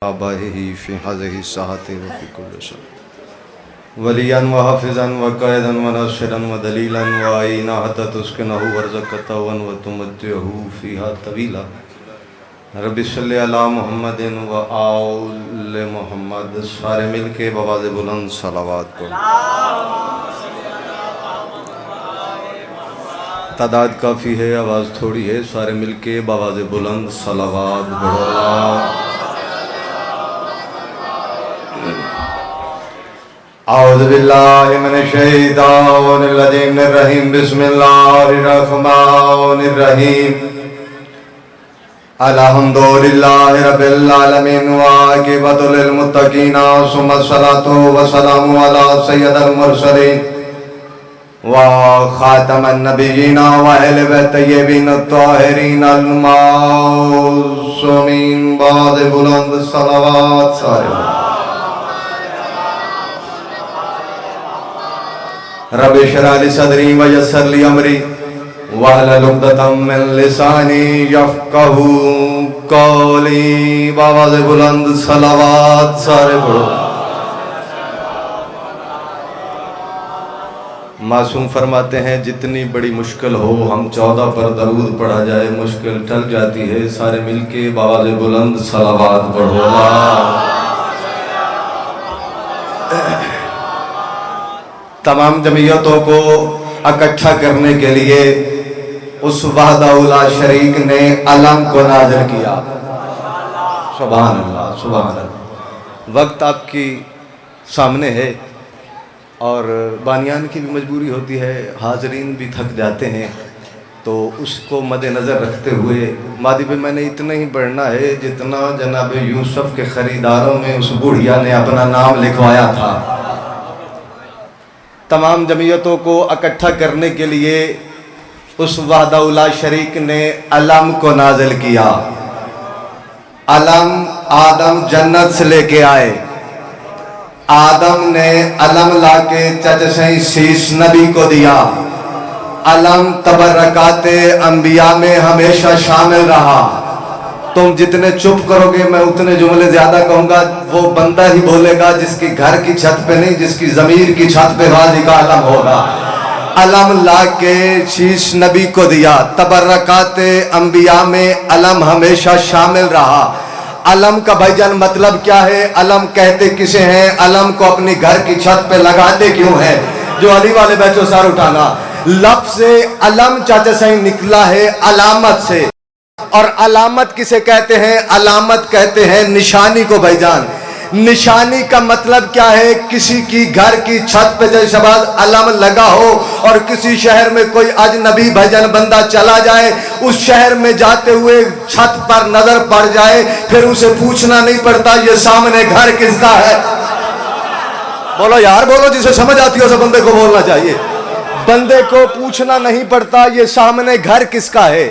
آبائه في هذه الساعة وفي كل شيء وليا وحافظا وقائدا وناصرا ودليلا وعينا حتى تسكنه ورزقته وتمتعه فيها طويلا رب صل على محمد وآل محمد سارے مل کے بآواز بلند صلوات پڑھو تعداد کافی ہے آواز تھوڑی ہے سارے مل کے بآواز بلند صلوات پڑھو اعوذ باللہ من الشیطان الرجیم بسم اللہ الرحمن الرحیم الحمدللہ رب العالمین وعاقبۃ للمتقین ثم الصلاۃ والسلام علی سید المرسلین وخاتم النبیین واہل بیت الطیبین الطاہرین المعصومین بعد بلند صلوات سارے رب اشرح لي صدري ويسر لي امري واحلل عقدة من لساني يفقهوا قولي بآواز بلند صلوات سارے پڑھو معصوم فرماتے ہیں جتنی بڑی مشکل ہو ہم 14 پر درود پڑھا جائے مشکل ٹل جاتی ہے سارے مل کے بآواز بلند صلوات پڑھو تمام جمعیتوں کو اکٹھا کرنے کے لیے اس وحدہ لا شریک نے علم کو نازل کیا سبحان اللہ سبحان اللہ وقت آپ کی سامنے ہے اور بانیان کی بھی مجبوری ہوتی ہے حاضرین بھی تھک جاتے ہیں تو اس کو مد نظر رکھتے ہوئے مادی پہ میں نے اتنا ہی پڑھنا ہے جتنا جناب یوسف کے خریداروں میں اس بوڑھیا نے اپنا نام لکھوایا تھا تمام جمعیتوں کو اکٹھا کرنے کے لیے اس وحدہ لا شریک نے علم کو نازل کیا علم آدم جنت سے لے کے آئے آدم نے علم لا کے چچ سیس نبی کو دیا علم تبرکات انبیاء میں ہمیشہ شامل رہا تم جتنے چپ کرو گے میں اتنے جملے زیادہ کہوں گا وہ بندہ ہی بولے گا جس کی گھر کی چھت پہ نہیں جس کی ضمیر کی چھت پہ غازی کا علم ہوگا علم لا کے شیش نبی کو دیا تبرکات انبیاء میں علم ہمیشہ شامل رہا علم کا بھائی جان مطلب کیا ہے علم کہتے کسے ہیں علم کو اپنی گھر کی چھت پہ لگاتے کیوں ہیں جو علی والے بیچو سار اٹھانا لفظ علم چاچا صحیح نکلا ہے علامت سے اور علامت کسے کہتے ہیں علامت کہتے ہیں نشانی کو بھائی جان نشانی کا مطلب کیا ہے کسی کی گھر کی چھت پہ جیسے بعد علم لگا ہو اور کسی شہر میں کوئی اجنبی بھائی جان بندہ چلا جائے اس شہر میں جاتے ہوئے چھت پر نظر پڑ جائے پھر اسے پوچھنا نہیں پڑتا یہ سامنے گھر کس کا ہے بولو یار بولو جسے سمجھ آتی ہو اسے بندے کو بولنا چاہیے بندے کو پوچھنا نہیں پڑتا یہ سامنے گھر کس کا ہے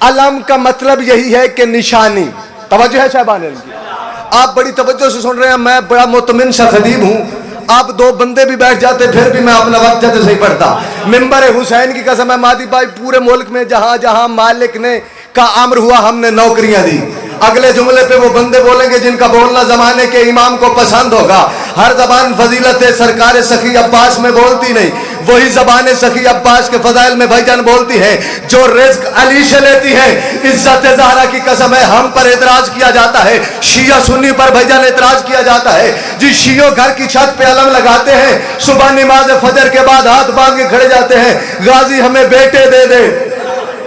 علم کا مطلب یہی ہے کہ نشانی توجہ ہے صاحبان علم کی آپ بڑی توجہ سے سن رہے ہیں میں بڑا مطمئن سا خطیب ہوں آپ دو بندے بھی بیٹھ جاتے پھر بھی میں اپنا وقت جاتے صحیح پڑھتا ممبر حسین کی قسم ہے مادی بھائی پورے ملک میں جہاں جہاں مالک نے کا امر ہوا ہم نے نوکریاں دی اگلے جملے پہ وہ بندے بولیں گے جن کا بولنا زمانے کے امام کو پسند ہوگا ہر زبان فضیلت سرکار سخی عباس میں بولتی نہیں وہی زبان سخی عباس کے فضائل میں بھائی جان بولتی ہے جو رزق علی سے لیتی ہے عزت زہرا کی قسم ہے ہم پر اعتراض کیا جاتا ہے شیعہ سنی پر بھائی جان اعتراض کیا جاتا ہے جی شیعوں گھر کی چھت پہ علم لگاتے ہیں صبح نماز فجر کے بعد ہاتھ باندھ کے کھڑے جاتے ہیں غازی ہمیں بیٹے دے دے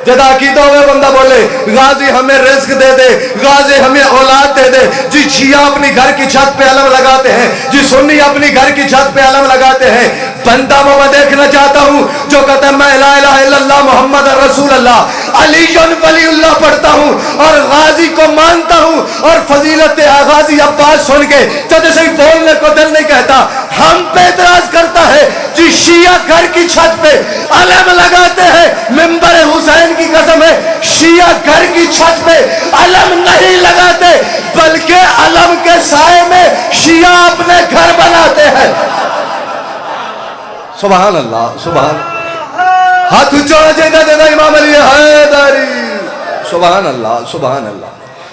جدا کیتا ہوئے بندہ بولے غازی ہمیں رزق دے دے غازی ہمیں اولاد دے دے جی شیعہ اپنی گھر کی چھت پہ علم لگاتے ہیں جی سنی اپنی گھر کی چھت پہ علم لگاتے ہیں بندہ میں دیکھنا چاہتا ہوں جو کہتا ہے میں لا الہ الا اللہ محمد رسول اللہ علی ولی اللہ پڑھتا ہوں اور غازی کو مانتا ہوں اور فضیلت غازی عباس سن کے جیسے ہی بولنے کو دل نہیں کہتا ہم پہ اعتراض کرتا ہے جی شیعہ گھر کی چھت پہ علم لگاتے ہیں ممبر حسین کی قسم ہے شیعہ گھر کی چھت پہ علم نہیں لگاتے بلکہ علم کے سائے میں شیعہ اپنے گھر بناتے ہیں سبحان اللہ سبحان ہاتھ اونچا ہونا چاہیے امام علی حیدری سبحان اللہ سبحان اللہ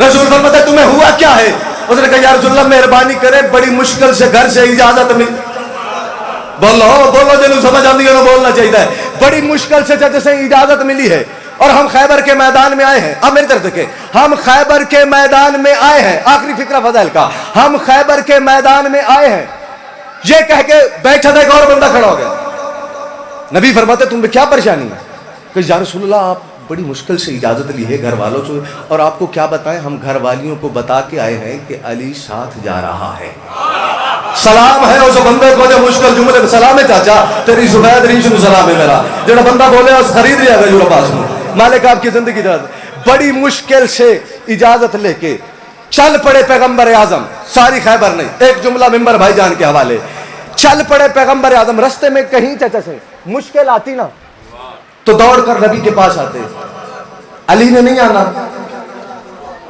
رسول فرماتے ہیں تمہیں ہوا کیا ہے؟ اس نے کہا یا رسول اللہ مہربانی کرے بڑی مشکل سے گھر سے اجازت ملی. بولو جنہوں سمجھ آتی ہے بولنا چاہیے. بڑی مشکل سے جیسے اجازت ملی ہے اور ہم خیبر کے میدان میں آئے ہیں. اب میری طرف دیکھیں, ہم خیبر کے میدان میں آئے ہیں. آخری فکرہ فضائل کا, ہم خیبر کے میدان میں آئے ہیں. یہ کہہ کے بیٹھا تھا ایک اور بندہ کھڑا ہو گیا. نبی فرماتے تم میں کیا پریشانی ہے؟ کہ یا رسول اللہ آپ بڑی مشکل سے اجازت لی ہے گھر والوں سے, اور آپ کو کیا بتائیں, ہم گھر والیوں کو بتا کے آئے ہیں کہ علی ساتھ جا رہا ہے. سلام ہے اس بندے کو جو مشکل جملے میں, سلام ہے چاچا تیری سفید ریش نو سلام ہے میرا, جڑا بندہ بولے اس خرید لیا گا جو پاس میں مالک آپ کی زندگی دے. بڑی مشکل سے اجازت لے کے چل پڑے پیغمبر اعظم. ساری خیبر نہیں, ایک جملہ ممبر بھائی جان کے حوالے. چل پڑے پیغمبر اعظم. رستے میں کہیں چچا سے مشکل آتی نا تو دوڑ کر نبی کے پاس آتے. علی نے نہیں آنا.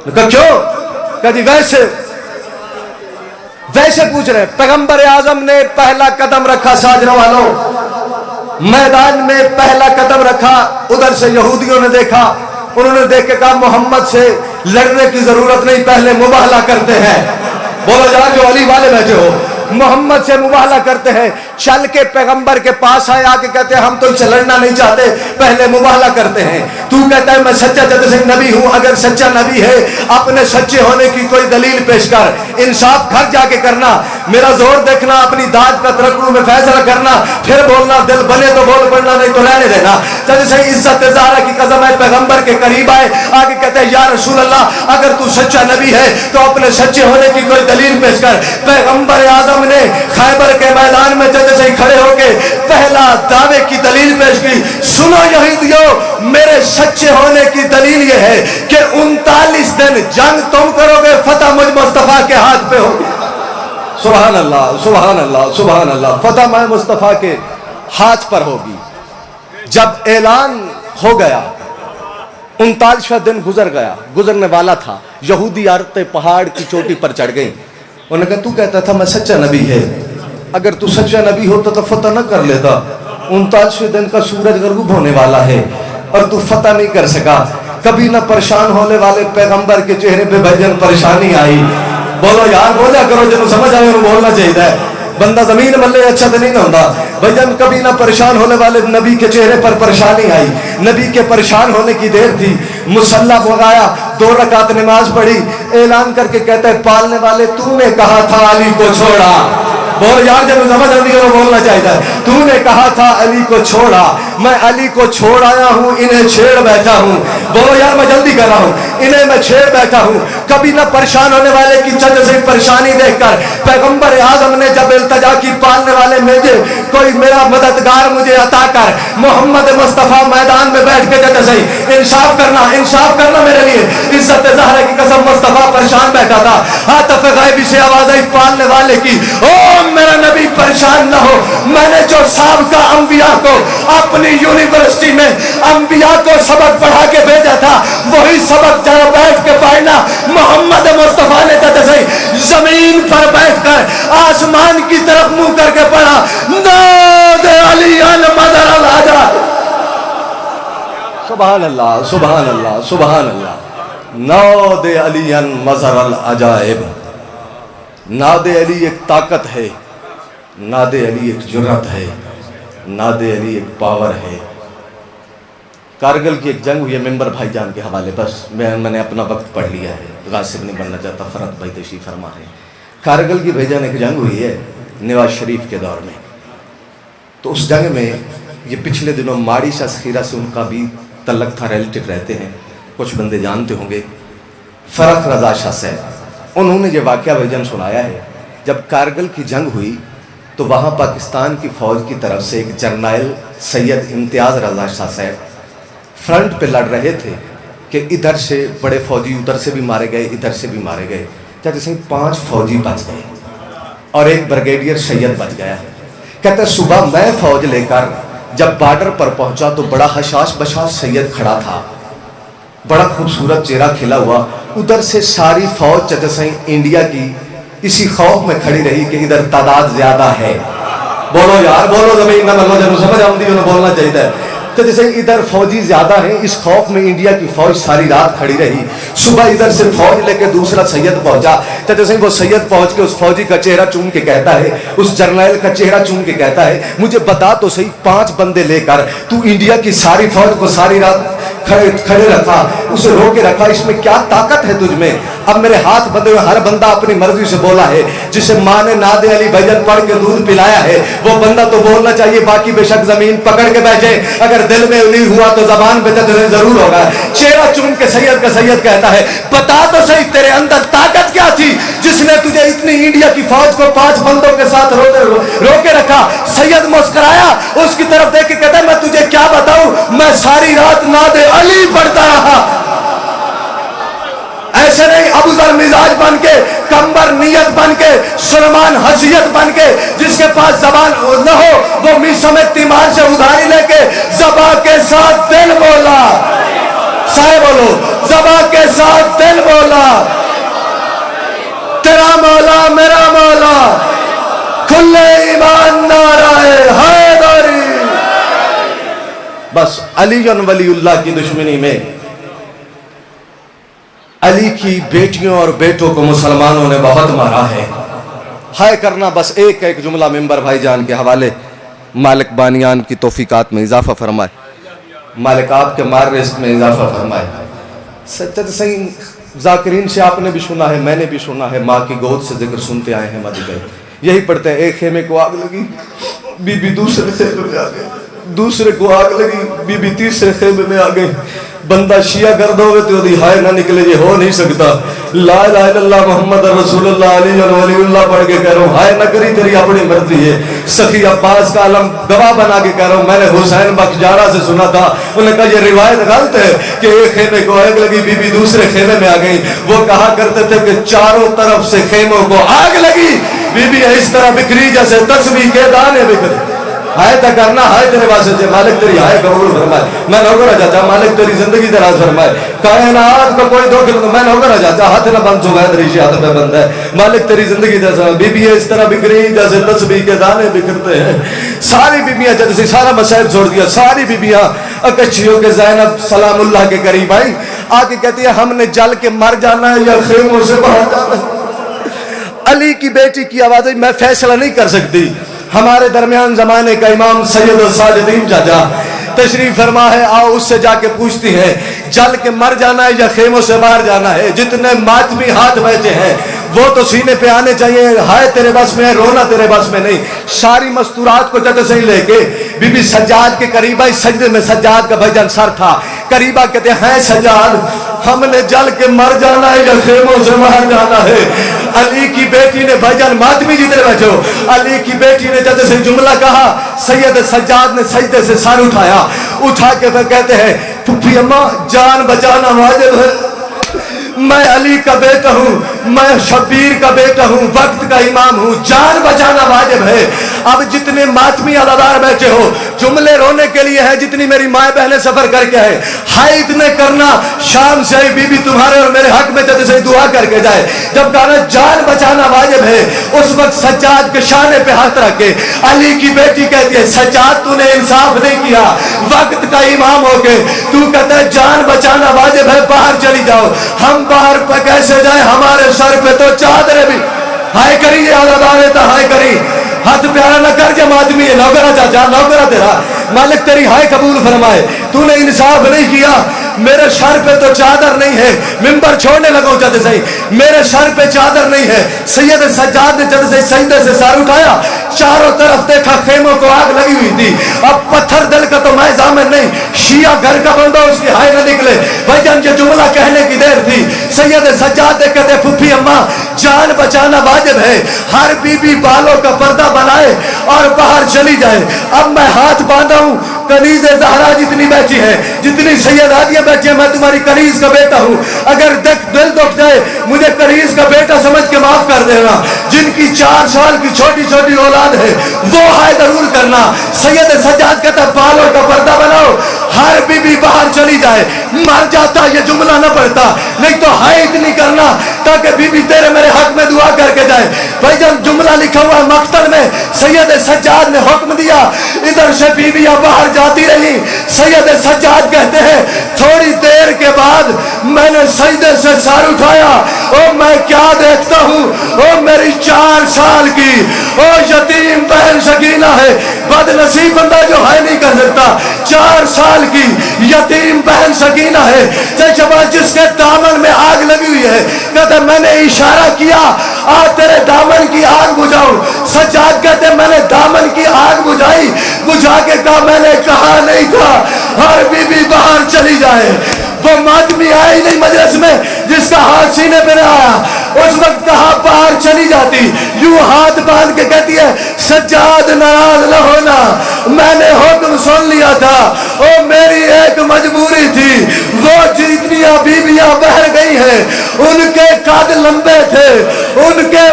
کہا کیوں؟ کہا جی ویسے پوچھ رہے. پیغمبر اعظم نے پہلا قدم رکھا ساجروں والوں, میدان میں پہلا قدم رکھا. ادھر سے یہودیوں نے دیکھا, انہوں نے دیکھ کے کہا محمد سے لڑنے کی ضرورت نہیں, پہلے مباہلہ کرتے ہیں. بولو ذرا جو علی والے بیٹھے ہو, محمد سے مباہلہ کرتے ہیں. چل کے پیغمبر کے پاس آئے, آ کے کہتے ہیں ہم تو اسے لڑنا نہیں چاہتے, پہلے مباہلہ کرتے ہیں. تو کہتا ہے میں سچا جیسے نبی ہوں, اگر سچا نبی ہے اپنے سچے ہونے کی کوئی دلیل پیش کر. انصاف گھر جا کے کرنا, میرا زور دیکھنا, اپنی داد کا ترکڑوں میں فیصلہ کرنا, پھر بولنا, دل بنے تو بول پڑنا, نہیں تو رہنے دینا. جیسے عزت زہرا کی قسم ہے پیغمبر کے قریب آئے, آگے کہتے ہیں یا رسول اللہ اگر تو سچا نبی ہے تو اپنے سچے ہونے کی کوئی دلیل پیش کر. پیغمبر اعظم نے خیبر کے میدان میں جیسے کھڑے ہو کے پہلا دعوے کی دلیل پیش کی. سنو یہودیو, میرے سچے ہونے کی دلیل یہ ہے کہ 39 دن جنگ تم کرو گے, فتح مجھ مصطفیٰ کے ہاتھ پہ ہوگی. سبحان اللہ سبحان اللہ سبحان اللہ. فتح میں مصطفیٰ کے ہاتھ پر ہوگی. جب اعلان ہو گیا 39واں دن گزر گیا, گزرنے والا تھا. یہودی عورتیں پہاڑ کی چوٹی پر چڑھ گئیں. انہوں نے کہا تو کہتا تھا میں سچا نبی ہے, اگر تو سچا نبی ہوتا تو فتح نہ کر لیتا. 39ویں دن کا سورج غروب ہونے والا ہے اور تو فتح نہیں کر سکا. کبھی نہ پریشان ہونے والے پیغمبر کے چہرے پہ بھجن پریشانی آئی. بولو یار, بولا کرو جنہوں سمجھ آئے انہوں بولنا چاہیے. بندہ زمین ملے اچھا تو نہیں ہوتا. بھجن کبھی نہ پریشان ہونے والے نبی کے چہرے پر پریشانی آئی. نبی کے پریشان ہونے کی دیر تھی. مصلی پگایا, 2 رکعت نماز پڑھی, اعلان کر کے کہتا ہے پالنے والے تو نے کہا تھا علی کو چھوڑا. بول یار جب سمجھ آتی ہے بولنا چاہیے. تو نے کہا تھا علی کو چھوڑا, میں علی کو چھوڑ آیا ہوں, انہیں چھیڑ بیٹھا ہوں. بولو یار میں جلدی کر رہا ہوں, انہیں میں چھیڑ بیٹھا ہوں. کبھی نہ پریشان ہونے والے کی چند سے پریشانی دیکھ کر پیغمبر اعظم نے جب التجا کی پالنے والے مجھے کوئی میرا مددگار مجھے عطا کر. محمد مصطفیٰ میدان میں بیٹھ کے جیسے صحیح انصاف کرنا میرے لیے. عزت زہرا کی قسم مصطفیٰ پریشان بیٹھا تھا. ہاتف غیبی سے آواز آئی پالنے والے کی, او میرا نبی پریشان نہ ہو, میں نے جو سابقہ انبیاء کو اپنی یونیورسٹی میں انبیاء کو سبق پڑھا کے بھیجا تھا وہی سبق جہاں بیٹھ کے پڑھنا. محمد مصطفیٰ نے زمین پر بیٹھ کر آسمان کی طرف منہ کر کے پڑھا, ناد علی مدر العجائب. سبحان اللہ سبحان اللہ سبحان اللہ. ناد علی مظہر العجائب. ناد علی ایک طاقت ہے, ناد علی ایک جرأت ہے, ناد علی ایک پاور ہے. کارگل کی ایک جنگ ہوئی ہے, ممبر بھائی جان کے حوالے, بس میں نے اپنا وقت پڑھ لیا ہے, غاصب نہیں بننا چاہتا. فرد بھائی تشریف فرما رہے ہیں. کارگل کی بھائی جان ایک جنگ ہوئی ہے نواز شریف کے دور میں. تو اس جنگ میں یہ پچھلے دنوں ماڑی شاہ سخیرہ سے ان کا بھی تعلق تھا, ریلیٹو رہتے ہیں, کچھ بندے جانتے ہوں گے. فرق رضا شاہ صاحب, انہوں نے یہ واقعہ بھائی جان سنایا ہے. جب کارگل کی جنگ ہوئی تو وہاں پاکستان کی فوج کی طرف سے ایک جرنیل سید امتیاز رضا شاہ صاحب فرنٹ پہ لڑ رہے تھے کہ ادھر سے بڑے فوجی ادھر سے بھی مارے گئے, ادھر سے بھی مارے گئے. جیسے 5 فوجی بچ گئے اور ایک بریگیڈیئر سید بچ گیا. کہتے صبح میں فوج لے کر جب بارڈر پر پہنچا تو بڑا حشاش بشاش سید کھڑا تھا, بڑا خوبصورت چہرہ کھلا ہوا. ادھر سے ساری فوج جیسے انڈیا کی اسی خوف میں کھڑی رہی کہ ادھر تعداد زیادہ ہے. بولو یار, بولو زمین نہ ملو, جب سمجھ آتی ہے بولنا چاہیے. تو جیسے ادھر فوجی زیادہ ہیں، اس خوف میں انڈیا کی فوج ساری رات کھڑی رہی. صبح ادھر سے فوج لے کے دوسرا سید پہنچا. تو جیسے وہ سید پہنچ کے اس فوجی کا چہرہ چوم کے کہتا ہے، اس جرنیل کا چہرہ چوم کے کہتا ہے، مجھے بتا تو صحیح 5 بندے لے کر تو انڈیا کی ساری فوج کو ساری رات کھڑے رکھا، اسے رو کے رکھا، اس میں کیا طاقت ہے تجھ میں؟ اب میرے ہاتھ بندے ہوئے، ہر بندہ اپنی مرضی سے بولا ہے. جسے ماں نے ناد علی بھجن پڑھ کے دودھ پلایا ہے وہ بندہ تو بولنا چاہیے، باقی بے شک زمین پکڑ کے بیٹھے، اگر دل میں نہیں ہوا تو زبان پہ ضرور ہوگا. چہرہ چوم کے سید کا سید کہتا ہے، بتا تو صحیح تیرے اندر طاقت کیا تھی جس نے تجھے اتنی انڈیا کی فوج کو 5 بندوں کے ساتھ رو کے رکھا. سید مسکرایا، اس کی طرف دیکھ کے کہتا ہے، میں تجھے کیا بتاؤں، میں ساری رات ناد علی پڑھتا رہا. ایسے نہیں ابو ذر مزاج بن کے، کمبر نیت بن کے، سلمان حیثیت بن کے، جس کے پاس زبان نہ ہو وہ میسوں میں تیمار سے ادھاری لے کے زبان کے ساتھ دل بولا. سائے بولو، زبان کے ساتھ دل بولا، تیرا مولا میرا مولا، کھلے ایمان نعرہ حیدری. بس علی ولی اللہ کی دشمنی میں علی کی بیٹیوں اور بیٹوں کو مسلمانوں نے بہت مارا ہے. ہائے کرنا بس ایک جملہ ممبر بھائی جان کے حوالے، مالک بانیان کی توفیقات میں اضافہ فرمائے، مالک آپ کے مار رزق میں اضافہ فرمائے. سچت صحیح ذاکرین سے آپ نے بھی سنا ہے، میں نے بھی سنا ہے، ماں کی گود سے ذکر سنتے آئے ہیں مدینہ. یہی پڑھتے ہیں، ایک خیمے کو آگ لگی، بی بی دوسرے خیمے میں آ گئی، دوسرے کو آگ لگی، بی بی تیسرے خیمے میں آ گئی. بندہ شیعہ گرد ہوئے تو دی ہائے نہ نکلے، یہ ہو نہیں سکتا. لا الہ الا اللہ محمد رسول اللہ علی ولی اللہ پڑھ کے کہہ رہا ہوں، ہائے نہ کری تیری اپنی مرضی ہے. سخی عباس کا علم گواہ بنا کے کہہ رہا ہوں، میں نے حسین بخشجارہ سے سنا تھا، انہوں نے کہا یہ روایت غلط ہے کہ ایک خیمے کو آگ لگی، بی بی دوسرے خیمے میں آ گئی. وہ کہا کرتے تھے کہ چاروں طرف سے خیموں کو آگ لگی، بی بی اس طرح بکھری جیسے تسبیح کے دانے بکھرے. ہائے تا کرنا، ہائے تیرے واسطے، مالک تیری ہائے قبول فرمائے. میں نوکر آ جاتا، مالک تیری زندگی دراز فرمائے. کائنات کو کوئی دھوکہ نہ، میں نوکر آ جاتا، ہاتھ نہ بند ہو گئے دریشی ہاتھ پہ بند ہے. مالک تیری زندگی دراز فرمائے. بی بی اس طرح بکھری جیسے تسبیح کے دانے بکھرتے ہیں. ساری بیبیاں جیسے سارا مسائل چھوڑ دیا، ساری بیبیاں اکچھی ہو کے زینب سلام اللہ کے قریب آئی، آ کے کہتی ہے ہم نے جل کے مر جانا ہے یا خیموں سے باہر جانا ہے. علی کی بیٹی کی آواز ہے، میں فیصلہ نہیں کر سکتی. ہمارے درمیان زمانے کا امام سید الساجدین چاچا تشریف فرما ہے، آؤ اس سے جا کے پوچھتی ہیں جل کے مر جانا ہے یا خیموں سے باہر جانا ہے. جتنے ماتمی ہاتھ بیٹھے ہیں وہ تو سینے پہ آنے چاہیے. ہائے تیرے بس میں ہے، رونا تیرے بس میں نہیں. ساری مستورات کو جگہ سے ہی لے کے بی بی سجاد کے قریب آئی. سجدے میں سجاد کا بھجن سر تھا. قریبا کہتے ہیں سجاد ہم نے جل کے مر جانا ہے یا خیموں سے باہر جانا ہے. علی کی بیٹی نے بھجن ماتمی جتنے بیٹھے ہو، علی کی بیٹی نے جب سے جملہ کہا، سید سجاد نے سجدے سے سر اٹھایا، اٹھا کے پھر کہتے ہیں پھپھی اماں جان بچانا واجب ہے. میں علی کا بیٹا ہوں، میں شبیر کا بیٹا ہوں، وقت کا امام ہوں، جان بچانا واجب ہے. اب جتنے ماتمی عزادار بیٹھے ہو، جملے رونے کے لیے ہیں جتنی میری مائیں بہنیں سفر کر کے آئے. ہائے اتنے کرنا، شام سے آئی بی بی تمہارے اور میرے حق میں جب سے دعا کر کے جائے. جب کہا جان بچانا واجب ہے، اس وقت سجاد کے شانے پہ ہاتھ رکھ کے علی کی بیٹی کہتی ہے سجاد تو نے انصاف نہیں کیا، وقت کا امام ہو کے تو کہتا ہے جان بچانا واجب ہے، باہر چلی جاؤ. ہم باہر پہ کیسے جائیں، ہمارے سر پہ تو چادریں بھی. ہائے کری یہ عزادار ہے تا ہائے کری، ہاتھ پیارا نہ کر جب آدمی ہے. نوکرہ چاچا نوکرہ تیرا، مالک تیری ہائے قبول فرمائے. تو نے انصاف نہیں کیا، میرے سر پہ تو چادر نہیں ہے. ممبر چھوڑنے لگا جد سے میرے سر پہ چادر نہیں ہے. سید سجاد نے جد سے سجدے سے سر اٹھایا، چاروں طرف دیکھا خیموں کو آگ لگی ہوئی تھی. اب پتھر دل کا تو میں ضامن نہیں، شیعہ گھر کا بندہ اس کی ہائے نہ نکلے. بھائی جان یہ جملہ کہنے کی دیر تھی. سید سجاد نے کہتے پھپھی اماں جان بچانا واجب ہے، ہر بی بی بالوں کا پردہ بنائے اور باہر چلی جائے. اب میں ہاتھ باندھا ہوں، کنیز زہرا جتنی بیٹھی ہے، جتنی سیدادیاں بیٹھی ہیں، میں تمہاری کنیز کا بیٹا ہوں. اگر دل دکھ جائے مجھے کنیز کا بیٹا سمجھ کے معاف کر دینا. جن کی 4 سال کی چھوٹی چھوٹی اولاد ہے وہ ہائے ضرور کرنا. سید سجاد کہتا بالوں کا پردہ بناؤ، ہر بی بی باہر چلی جائے. مر جاتا یہ جملہ نہ پڑھتا، نہیں تو ہائے اتنی کرنا تاکہ بی بی تیرے میرے حق میں دعا کر کے جائے. بھائی جان جملہ لکھا ہوا مقتل میں سید سجاد نے حکم دیا، ادھر سے بیویاں باہر جاتی رہی۔ سید سجاد کہتے ہیں تھوڑی دیر کے بعد میں نے سجدے سے سر اٹھایا، اور میں کیا دیکھتا ہوں، اور میری 4 سال کی اور یتیم بہن سکینہ ہے، بد نصیب بندہ جو ہے نہیں کر سکتا، 4 سال کی یتیم بہن سکینہ ہے، جس کے دامن میں آگ لگی ہوئی ہے۔ کہتے میں نے اشارہ کیا آ تیرے دامن کی آگ بجھاؤں۔ سجاد کہتے میں نے دامن کی آگ بجھائی، بجھا کے کہا میں نے کہا نہیں تھا ہر بی بی باہر چلی جائے۔ وہ ماتمی آئی نہیں مجلس میں جس کا ہاتھ سینے پہ نہ آیا، اس وقت کہا باہر چلی جاتی، یوں ہاتھ باندھ کے کہتی ہے سجاد ناراض نہ ہونا، میں نے حکم سن لیا تھا، اور میری ایک مجبوری تھی۔ وہ جتنی بیویاں بہر گئی ہیں ان کے قد لمبے تھے، ان کے